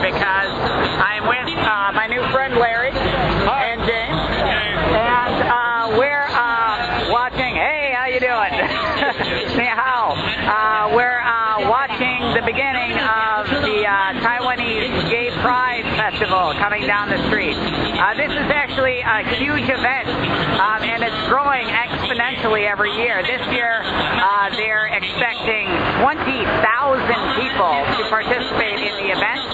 because I'm with my new friend Larry and James, and we're watching. Hey, how you doing? Ni hao. We're watching the beginning of the Taiwanese Gay Pride Festival coming down the street. This is actually a huge event, and it's growing exponentially every year. This year, they're expecting 20,000 people to participate in the event.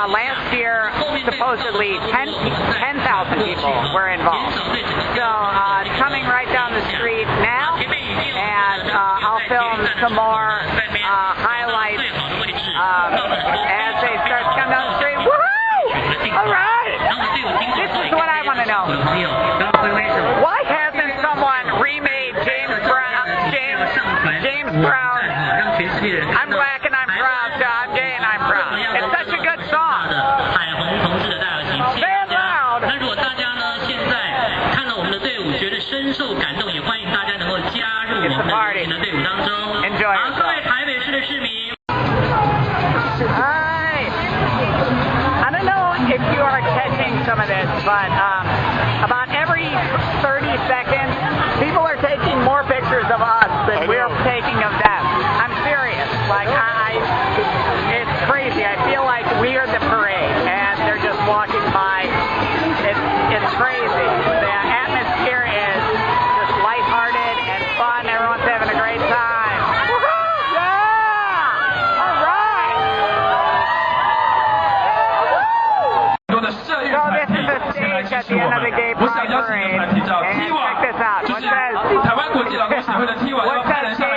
Last year, supposedly 10,000 people were involved. So, coming right down the street now, and I'll film some more highlights as they start to come down the street. Woohoo! All right! This is what I want to know. Why hasn't someone remade James Brown? I'm black and I'm proud, so I'm gay and I'm proud. It's such a good song. Say it loud. 那如果大家呢现在看到我们的队伍，觉得深受感动，也欢迎大家能够加入我们的游行的队伍当中。好，各位台北市的市民。I don't know if you are catching some of this, but about every 30 seconds, people are taking more pictures of us than we're taking of them. I'm serious. Like, it's crazy. I feel like we are the parade, and they're just walking by. It's crazy. The atmosphere is just lighthearted and fun. Everyone's having a great time. Woohoo! Yeah! All right! So this is the stage at the end of the Gay Pride Parade, and check this out. What says Gay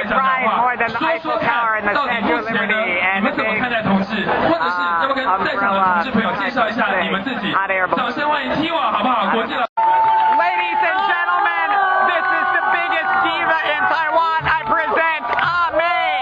Pride more than the Eiffel Tower and the Statue of Liberty and the big umbrella hot air balloon? Ladies and gentlemen, this is the biggest diva in Taiwan. I present A-Mei.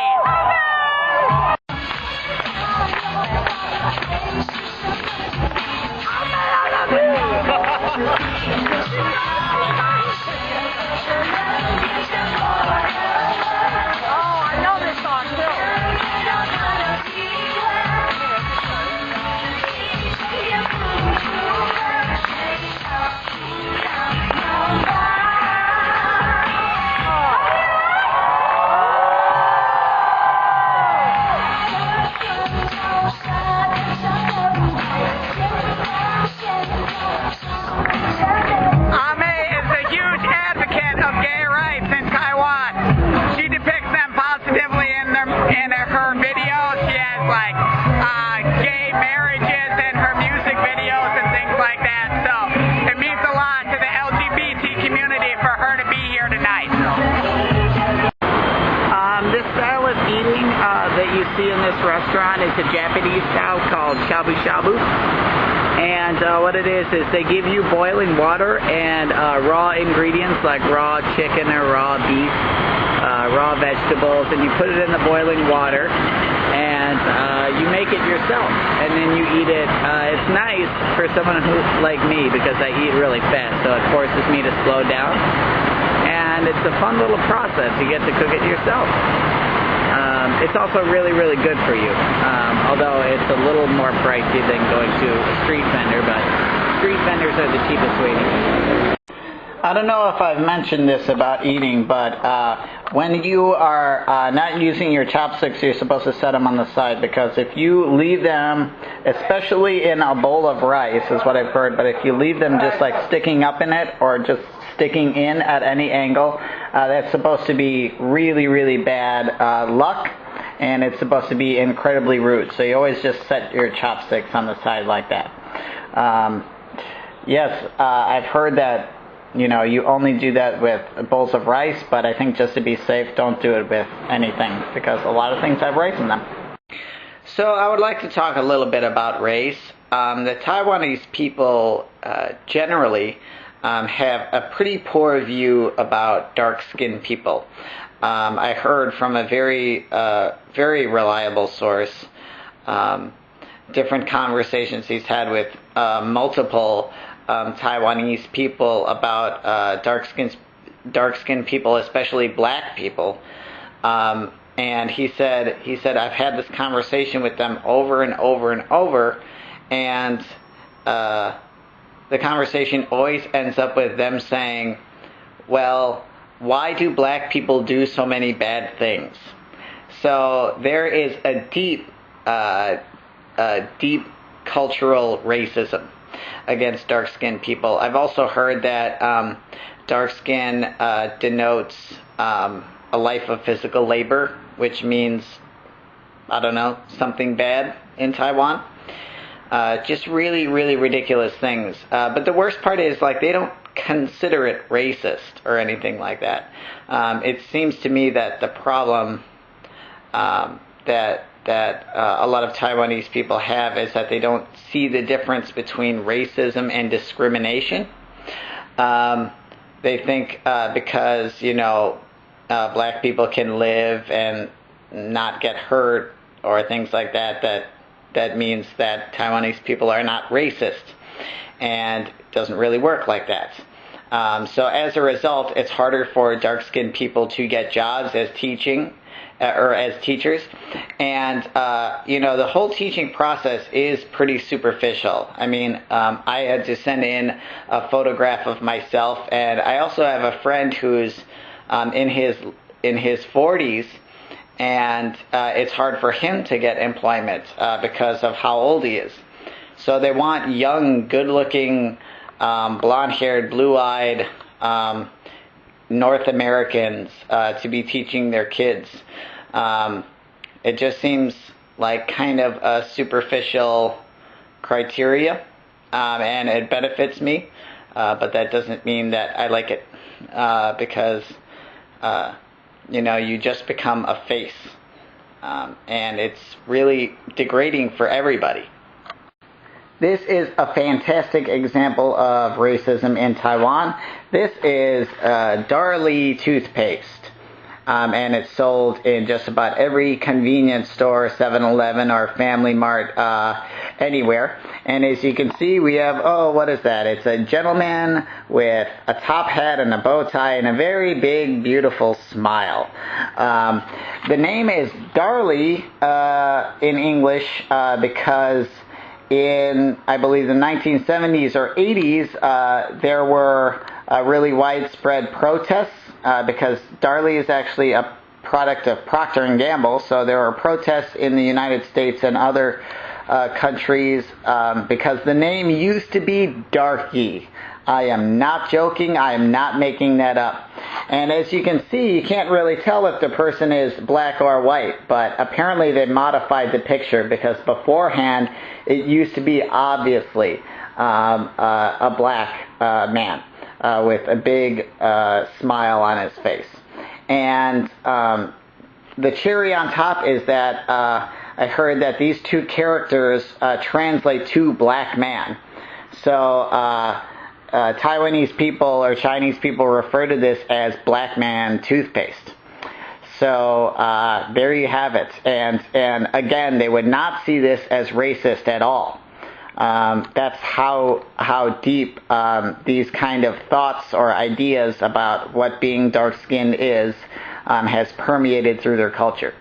A-Mei is a huge advocate of gay rights in Taiwan. She depicts them positively in her videos. She has like gay marriages in her music videos and things like that. So it means a lot to the LGBT community for her to be here tonight. This style of eating that you see in this restaurant is a Japanese style called shabu shabu. And what it is they give you boiling water and raw ingredients like raw chicken or raw beef, raw vegetables, and you put it in the boiling water, and you make it yourself, and then you eat it. It's nice for someone who like me because I eat really fast, so it forces me to slow down, and it's a fun little process. You get to cook it yourself. It's also really, really good for you, although it's a little more pricey than going to a street vendor, but street vendors are the cheapest way to eat. I don't know if I've mentioned this about eating, but when you are not using your chopsticks, you're supposed to set them on the side, because if you leave them, especially in a bowl of rice, is what I've heard, but if you leave them just like sticking up in it or just sticking in at any angle, that's supposed to be really, really bad luck, and it's supposed to be incredibly rude. So you always just set your chopsticks on the side like that. Yes, I've heard that, you know, you only do that with bowls of rice, but I think just to be safe, don't do it with anything, because a lot of things have rice in them. So I would like to talk a little bit about race. The Taiwanese people generally have a pretty poor view about dark-skinned people. I heard from a very reliable source, different conversations he's had with multiple Taiwanese people about dark-skinned people, especially black people. And he said, I've had this conversation with them over and over and over, and the conversation always ends up with them saying, well, why do black people do so many bad things? So there is a deep cultural racism against dark-skinned people. I've also heard that dark skin denotes a life of physical labor, which means, I don't know, something bad in Taiwan. Just really, really ridiculous things. But the worst part is, like, they don't consider it racist or anything like that. It seems to me that the problem that a lot of Taiwanese people have is that they don't see the difference between racism and discrimination. They think because, you know, black people can live and not get hurt or things like that, that means that Taiwanese people are not racist. And it doesn't really work like that. So as a result, it's harder for dark-skinned people to get jobs as teachers. And, you know, the whole teaching process is pretty superficial. I mean, I had to send in a photograph of myself, and I also have a friend who's in his 40s, and it's hard for him to get employment because of how old he is. So they want young, good-looking, blonde-haired, blue-eyed North Americans to be teaching their kids. It just seems like kind of a superficial criteria, and it benefits me, but that doesn't mean that I like it, because you know, you just become a face, and it's really degrading for everybody. This is a fantastic example of racism in Taiwan. This is Darlie toothpaste, and it's sold in just about every convenience store, 7-Eleven or Family Mart, anywhere. And as you can see, we have, what is that? It's a gentleman with a top hat and a bow tie and a very big, beautiful smile. The name is Darlie in English because in, I believe, the 1970s or 80s, there were really widespread protests because Darlie is actually a product of Procter & Gamble, so there were protests in the United States and other countries because the name used to be Darkie. I am not joking. I am not making that up. And as you can see, you can't really tell if the person is black or white, but apparently they modified the picture because beforehand it used to be obviously a black man with a big smile on his face. And the cherry on top is that I heard that these two characters translate to black man. So Taiwanese people or Chinese people refer to this as black man toothpaste. So there you have it. And again, they would not see this as racist at all. That's how deep these kind of thoughts or ideas about what being dark-skinned is has permeated through their culture.